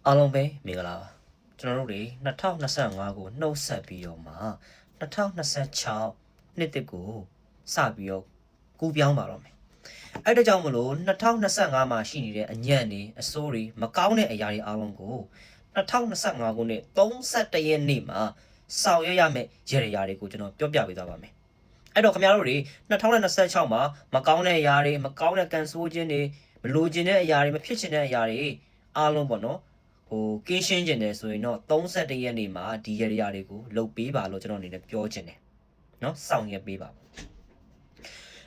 အားလုံးပဲမင်္ဂလာပါကျွန်တော်တို့တွေ2025ကိုနှုတ်ဆက်ပြီးတော့မှ2026နှစ်တစ်ကိုစပြီးတော့ကူးပြောင်းပါတော့မယ်အဲ့ဒါကြောင့်မလို့2025မှာရှိနေတဲ့အညံ့တွေအစိုးတွေမကောင်းတဲ့အရာတွေအားလုံးကို2025ခုနှစ်31ရက်နေ့မှာဆောင်ရွက်ရမယ့်ရည်ရည်တွေကိုကျွန်တော်ပြောပြပေးသွားပါမယ်အဲ့တော့ခင်ဗျားတို့တွေ2026မှာမကောင်းတဲ့အရာတွေမကောင်းတဲ့ကန်ဆိုးခြင်းတွေမလိုချင်တဲ့အရာတွေမဖြစ်ချင်တဲ့အရာတွေအားလုံးပေါ့နော်ကင်းရှင်းကျင်တယ်ဆိုရင်တော့31ရက်နေ့မှာဒီရရတွေကိုလုပ်ပေးပါလို့ကျွန်တော်အနေနဲ့ပြောချင်တယ်เนาะစောင့်ရပေးပါ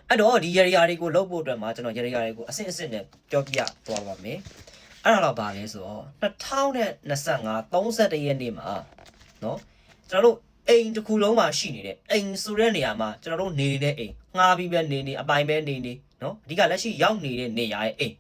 အဲ့တော့ဒီရရတွေကိုလုပ်ဖို့အတွက်မှာကျွန်တော်ရရတွေကိုအစစ်အစစ်နဲ့ပြောပြသွားပါမယ်အဲ့ဒါတော့ဗာလဲဆိုတော့2025 31ရက်နေ့မှာเนาะကျွန်တော်တို့အိမ်တစ်ခုလုံးမှာရှိနေတဲ့အိမ်ဆိုတဲ့နေရာမှာကျွန်တော်တို့နေနေတဲ့အိမ်ငှားပြီးပဲနေအပိုင်ပဲနေเนาะအဓိကလက်ရှိရောက်နေတဲ့နေရာရဲ့အိမ်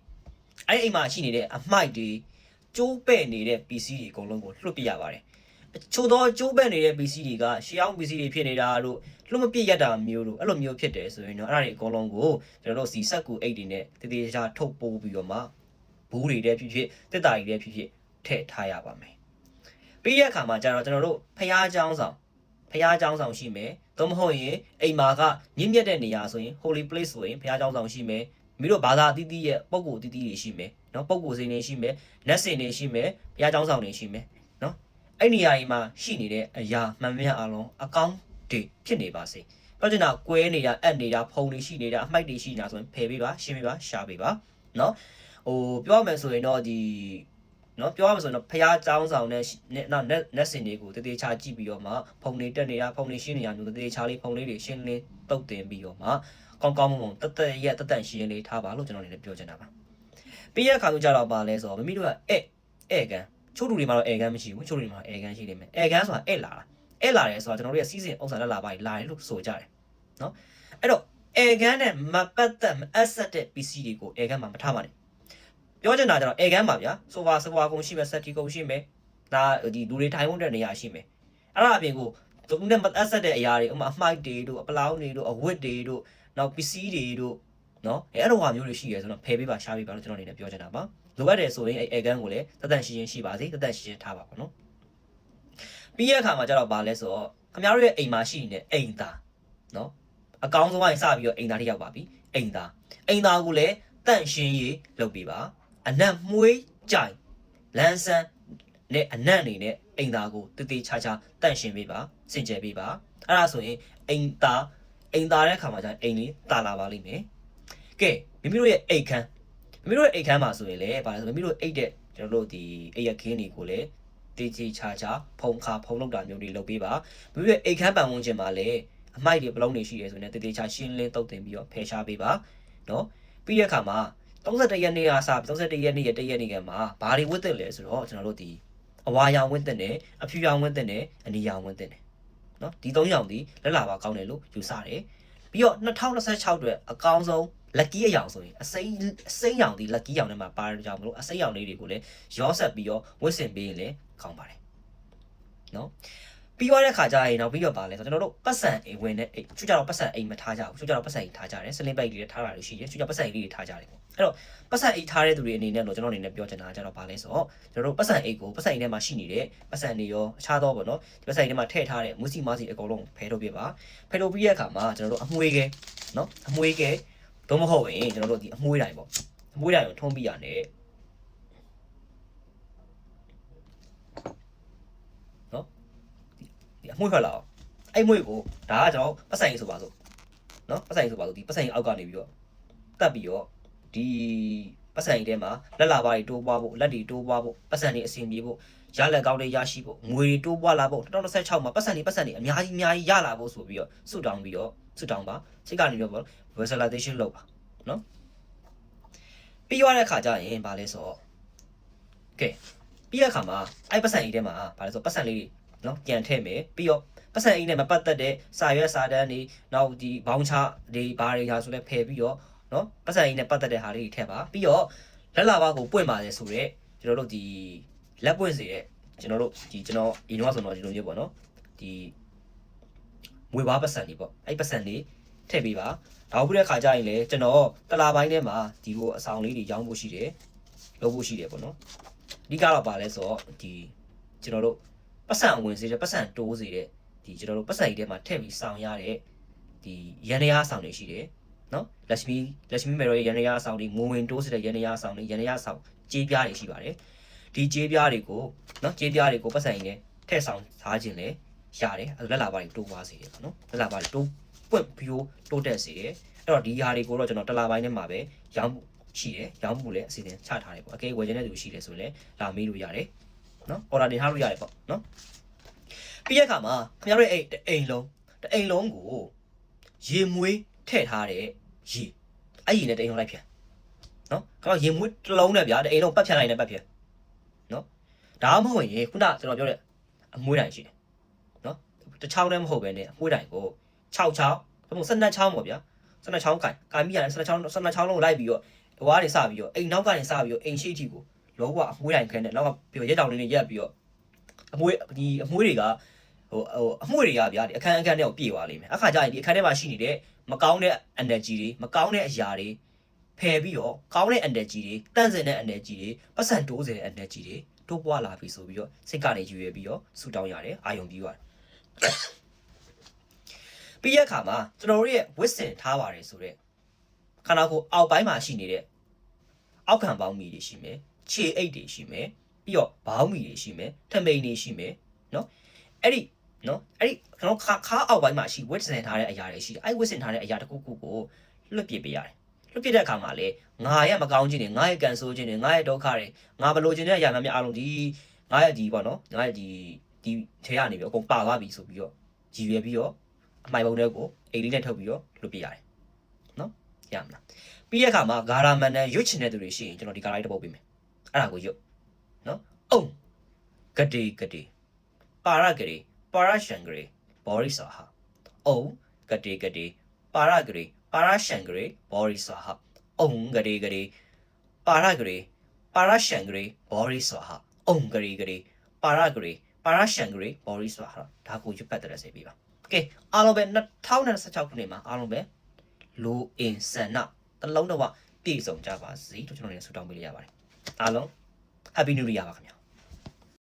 အဲ့အိမ်မှာရှိနေတဲ့အမိုက်တွေကျိုးပဲ့နေတဲ့ PC တွေအကုန်လုံးကိုလွှတ်ပြရပါတယ်။ချို့တော့ကျိုးပဲ့နေတဲ့ PC တွေကရှေးအောင် PC တွေဖြစ်နေတာတို့လွှတ်မပြရတာမျိုးတို့အဲ့လိုမျိုးဖြစ်တယ်ဆိုရင်တော့အဲ့ဒါတွေအကုန်လုံးကိုကျွန်တော်တို့စီဆက်ကူ8တွေနဲ့တည်တည်ချာထုတ်ပိုးပြီးတော့မှဘူးတွေတဲ့ဖြစ်တက်တာတွေတဲ့ဖြစ်ထည့်ထားရပါမယ်။ပြီးတဲ့အခါမှာကျတော့ကျွန်တော်တို့ဖျားเจ้าဆောင်ရှိမယ်။သို့မဟုတ်ရင်အိမ်မာကညင်မြက်တဲ့နေရာဆိုရင် Holy Place ဆိုရင်ဖျားเจ้าဆောင်ရှိမယ်။မိတို့ဘာသာအသီးသီးရဲ့ပုံကိုအသီးသီးတွေရှိမယ်နော်ပုံကိုစိန်တွေရှိမယ်နက်စင်တွေရှိမယ်ဘုရားကျောင်းဆောင်တွေရှိမယ်နော်အဲ့နေရာကြီးမှာရှိနေတဲ့အရာမှန်မှန်အားလုံးအကောင့်တွေဖြစ်နေပါစေပြောချင်တာကွဲနေတာအက်နေတာဖုံတွေရှိနေတာအမိုက်တွေရှိနေတာဆိုရင်ဖယ်ပေးပါရှင်းပေးပါရှာပေးပါနော်ပြောရမယ်ဆိုရင်တော့နော်ပြောရမယ်ဆိုရင်တော့ဘုရားကျောင်းဆောင်နဲ့နောက်နက်စင်တွေကိုတည်တည်ချာကြည့်ပြီးတော့မှဖုံတွေတက်နေတာဖုံတွေရှင်းနေတာမျိုးတည်တည်ချာလေးဖုံလေးတွေရှင်းလင်းတုတ်တင်ပြီးတော့မှကောင်းမွန်တက်ရှင်းလေးထားပါလို့ကျွန်တော်အနေနဲ့ပြောချင်တာပါပြီးရခါမျိုးကြတော့ပါလဲဆိုတော့မမီတို့ကဧကန်ချို့လူတွေမှာတော့ဧကန်မရှိဘူးချို့လူတွေမှာဧကန်ရှိနေမယ်ဧကန်ဆိုတာဧလာတယ်ဆိုတာကျွန်တော်တို့ရဲ့စီးစဉ်ဥစ္စာလက်လာပါလာတယ်လို့ဆိုကြတယ်နော်အဲ့တော့ဧကန်နဲ့မပတ်သက်မအပ်ဆက်တဲ့ PC တွေကိုဧကန်မှာမထားပါနဲ့ပြောချင်တာကျတော့ဧကန်ပါဗျာဆိုဖာကုန်ရှိမယ်ဆက်တီကုန်ရှိမယ်ဒါဒီလူတွေထိုင်ဖို့တဲ့နေရာရှိမယ်အဲ့ဒါအပြင်ကိုသူနဲ့မအပ်ဆက်တဲ့အရာတွေဥမာအမိုက်တွေတို့အပလောင်းတွေတို့အဝတ်တွေတို့နောက် PC တွေတို့နော်အဲ့လိုဟာမျိုးတွေရှိရဲဆိုတော့ဖယ်ပေးပါရှားပေးပါလို့ကျွန်တော်အနေနဲ့ပြောချင်တာပါလိုအပ်တယ်ဆိုရင်အဲကန်ကိုလည်းတက်တန့်ရှင်းရှိပါစေတက်တန့်ရှင်းထားပါပေါ့နော်ပြီးရအခါမှာကျတော့ဗာလဲဆိုတော့ခင်ဗျားတို့ရဲ့အိမ်မှာရှိနေတဲ့အိမ်သားနော်အကောင်းဆုံးကနေစပြီးတော့အိမ်သားထိရောက်ပါပြီအိမ်သားကိုလည်းတန့်ရှင်းရေးလုပ်ပေးပါအနက်မွေးကြိုင်လန်းဆန်းနဲ့အနက်အနေနဲ့အိမ်သားကိုတည်တည်ချာချာတန့်ရှင်းပေးပါစင်ကြယ်ပေးပါအဲ့ဒါဆိုရင်အိမ်သားတဲ့အခါမှာကျရင်အိမ်လေးတာလာပါလိမ့်မယ်ကဲမိမိတို့ရဲ့အိတ်ခမ်းမှာဆိုရင်လည်းဗါလဲဆိုမိမိတို့အိတ်တဲ့ကျွန်တော်တို့ဒီအိတ်ရခင်းတွေကိုလည်းတေးချာဖုံလောက်တာမျိုးတွေလုပ်ပေးပါမိမိတို့ရဲ့အိတ်ခမ်းပန်ဝန်းကျင်မှာလည်းအမိုက်တွေပလုံးတွေရှိတယ်ဆိုရင်တေးချာရှင်းလင်းတုတ်တင်ပြီးတော့ဖယ်ရှားပေးပါနော်ပြီးတဲ့အခါမှာ31ရက်နေ့ကစ31ရက်နေ့ရဲ့1ရက်နေ့ကမှာဘာတွေဝတ်သက်လဲဆိုတော့ကျွန်တော်တို့ဒီအဝါရောင်ဝတ်သက်တယ်အဖြူရောင်ဝတ်သက်တယ်အနီရောင်ဝတ်သက်တယ်နော်ဒီ3ရောင်ဒီလက်လာပါကောင်းတယ်လို့ယူဆတယ်ပြီးတော့2026အတွက်အကောင်းဆုံး lucky အရောင်ဆိုရင်အစိမ်းရောင်ဒီ lucky ရောင်ထဲမှာပါတဲ့ကြောင့်မလို့အစိမ်းရောင်လေးတွေကိုလည်းရောဆက်ပြီးတော့ဝတ်ဆင်ပေးရင်လည်းကောင်းပါတယ်နော်ပြီးသွားတဲ့ခါကျရင်တော့ပြီးတော့ပါလဲဆိုတော့ကျွန်တော်တို့ပတ်စံအိမ်ဝင်တဲ့အိမ်ချူကြတော့ပတ်စံအိမ်မထားကြဘူးချူကြတော့ပတ်စံအိမ်ထားကြတယ်စလင်းပိတ်လေးတွေထားတာတွေရှိတယ်ချူကြပတ်စံအိမ်လေးတွေထားကြတယ်ပေါ့အဲ့တော့ပတ်စံအိမ်ထားတဲ့သူတွေအနေနဲ့တော့ကျွန်တော်အနေနဲ့ပြောချင်တာကကျတော့ပါလဲဆိုတော့ကျွန်တော်တို့ပတ်စံအိမ်ကိုပတ်စံအိမ်ထဲမှာရှိနေတဲ့ပတ်စံတွေရောအခြားသောပေါ့နော်ဒီပတ်စံအိမ်ထဲမှာထည့်ထားတဲ့မူစီမာစီအကုန်လုံးဖယ်ထုတ်ပြပါဖယ်ထုတ်ပြီးတဲ့အခါမှာကျွန်တော်တို့အမွှေးကဲနော်အမွှေးကဲတော့မဟုတ်ရင်ကျွန်တော်တို့ဒီအမွှေးတိုင်းပေါ့အမွှေးတိုင်းကိုထုံးပြရတယ်နော်ဒီအမွှေးထွက်လာအောင်အဲ့မွှေးကိုဒါကကျွန်တော်ပတ်ဆိုင်ဆိုပါစို့နော်ပတ်ဆိုင်ဆိုပါစို့ဒီပတ်ဆိုင်အောက်ကနေပြီးတော့တက်ပြီးတော့ဒီပတ်ဆိုင်ထဲမှာလက်လာပါတွေတိုးပွားဖို့လက်တွေတိုးပွားဖို့ပတ်စံတွေအဆင်ပြေဖို့ရလက်ကောင်းတွေရရှိဖို့ငွေတွေတိုးပွားလာဖို့2026မှာပတ်စံတွေအများကြီးရလာဖို့ဆိုပြီးတော့ဆုတောင်းပါစိတ်ကနေပြီးတော့ visualization လုပ်ပါနော်ပြီးရတဲ့ခါကျရင်ဗာလဲဆိုတော့ကဲပြီးရခါမှာအဲ့ပတ်စံအိမ်ထဲမှာဗာလဲဆိုပတ်စံလေးနော်ကြံထည့်မယ်ပြီးတော့ပတ်စံအိမ်ထဲမှာပတ်သက်တဲ့စာရွက်စာတမ်းတွေနောက်ဒီဘောင်းချတွေဘာတွေဟာဆိုလဲဖယ်ပြီးတော့နော်ပတ်စံအိမ်နဲ့ပတ်သက်တဲ့ဟာလေးတွေထည့်ပါပြီးတော့လက်လာပါကိုပွင့်ပါတယ်ဆိုတော့ကျွန်တော်တို့ဒီလက်ပွင့်စေတဲ့ကျွန်တော်ဒီအရင်ကဆိုတော့ဒီလိုမျိုးပေါ့နော်ဒီငွေဘာပတ်စံလေးပေါ့အဲ့ပတ်စံလေးထည့်ပေးပါဒါဟုတ်တဲ့ခါကျရင်လည်းကျွန်တော်တလာပိုင်းထဲမှာဒီကိုအဆောင်လေးတွေရောင်းဖို့ရှိတယ်လုပ်ဖို့ရှိတယ်ပေါ့နော် အဓိကတော့ပါလဲဆိုတော့ဒီကျွန်တော်တို့ပတ်စံဝင်စေတဲ့ပတ်စံတိုးစေတဲ့ဒီကျွန်တော်တို့ပတ်စံကြီးထဲမှာထည့်ပြီးဆောင်ရတဲ့ဒီရန်ရားဆောင်တွေရှိတယ်နော်လက်ရှိမေရောရဲ့ရန်ရားဆောင်တွေငွေဝင်တိုးစေတဲ့ရန်ရားဆောင်တွေရန်ရားဆောင်ကြေးပြားတွေရှိပါတယ်ဒီကြေးပြားတွေကိုနော်ကြေးပြားတွေကိုပတ်စံကြီးနဲ့ထည့်ဆောင်ထားခြင်းလေရတယ်အဲ့လက်လာပါတွေတိုးသွားစေတယ်ပေါ့နော်လက်လာပါတွေတိုးပွင့်ပြီးတိုးတက်စေတယ်အဲ့တော့ဒီဟာတွေကိုတော့ကျွန်တော်တလာပိုင်းထဲမှာပဲရောင်းရှိတယ်ရောင်းမှုလည်းအစီအစဉ်ချထားတယ်ပေါ့အကဲဝယ်ခြင်းတဲ့သူရှိတယ်ဆိုရင်လည်းလာမေးလို့ရတယ်နော် order တင်ထားလို့ရတယ်ပေါ့နော်ပြီးတဲ့အခါမှာခင်ဗျားတို့အိမ်လုံးကိုရေမွေးထည့်ထားတဲ့ရေအဲ့ရေနဲ့တိမ်လုံးလိုက်ဖြတ်နော်ခင်ဗျားရေမွေးတစ်လုံးနဲ့ဗျာတိမ်လုံးပတ်ဖြတ်လိုက်နဲ့ပတ်ဖြတ်နော်ဒါမှမဟုတ်ရင်ခုနကျွန်တော်ပြောတဲ့အမွေးတိုင်ရှိတယ်နော်တစ်ချောင်းနဲ့မဟုတ်ပဲနဲ့အမွေးတိုင်ကို6ချောင်းဒါမှမဟုတ်12ချောင်းပေါ့ဗျာ12ချောင်းကန်မိရတယ်12ချောင်းလုံးလိုက်ပြီးတော့ဝါးတွေစပြီးတော့အိမ်နောက်ကနေစပြီးတော့အိမ်ရှိအထိကိုလောကအမွေးတိုင်ခဲနဲ့နောက်ကပြီးတော့ရဲတောင်လေးတွေရက်ပြီးတော့အမွေးတွေကအမွေးတွေကဗျာဒီအခန်းနဲ့ကိုပြေသွားလိမ့်မယ်အခါကျရင်ဒီအခန်းထဲမှာရှိနေတဲ့မကောင်းတဲ့ energy တွေမကောင်းတဲ့အရာတွေဖယ်ပြီးတော့ကောင်းတဲ့ energy တွေတန့်စင်တဲ့ energy တွေပတ်စံတိုးစေတဲ့ energy တွေတိုးပွားလာပြီဆိုပြီးတော့စိတ်ကနေယူရပြီးတော့ဆူတောင်းရတယ်အာယုံပြီးရတယ်ပြီးရခါမှာကျွန်တော်တို့ရဲ့ဝစ်စင်ထားပါတယ်ဆိုတော့ခန္ဓာကိုယ်အောက်ပိုင်းမှာရှိနေတဲ့အောက်ခံပေါင်းမီတွေရှိမယ်ခြေအိတ်တွေရှိမယ်ပြီးတော့ဘောင်းမီတွေရှိမယ်ထမိန်တွေရှိမယ်နော်အဲ့ဒီကျွန်တော်ခါအောက်ပိုင်းမှာရှိဝစ်စင်ထားတဲ့အရာတွေရှိတယ်အဲ့ဝစ်စင်ထားတဲ့အရာတစ်ခုခုကိုလွတ်ပြစ်ပေးရတယ်လွတ်ပြစ်တဲ့အခါမှာလေငါရဲ့မကောင်းခြင်းတွေငါရဲ့ကန်ဆိုးခြင်းတွေငါရဲ့ဒုက္ခတွေငါဘလို့ခြင်းတဲ့အရာများများအားလုံးဒီငါရဲ့ဒီပေါ့နော်ငါရဲ့ဒီထဲကနေပြီးအကုန်ပါသွားပြီဆိုပြီးတော့ကြည်ရွယ်ပြီးတော့အမိုင်ပုံတွေကိုအိမ်လေးနဲ့ထုတ်ပြီးတော့လွတ်ပြရတယ်နော်ရမလားပြီးတဲ့အခါမှာဂါရာမန်နဲ့ရွတ်ချင်တဲ့သူတွေရှိရင်ကျွန်တော်ဒီဂါရာလေးတစ်ပုတ်ပေးမယ်အဲ့ဒါကိုရွတ်နော်အုံဂတေပါရဂရေပါရရှံဂရေဘောရိစာဟာအုံဂတေပါရဂရေပါရရှံဂရေဘောရိစာဟာအုံဂတေပါရဂရေပါရရှံဂရေဘောရိစာဟာအုံဂတေပါရဂရေပါရရှံဂရေဘောရိစာဟာဒါကိုရွတ်ပတ်တဲ့စေပေးပါโอเคအားလုံးပဲ2016ခုနှစ်မှာအားလုံးပဲလိုအင်ဆန္ဒတလုံးတော့ပြည့်စုံကြပါစေလို့ကျွန်တော်လည်းဆုတောင်းပေးလိုက်ရပါတယ်အားလုံး Happy New Year ပါခင်ဗျာ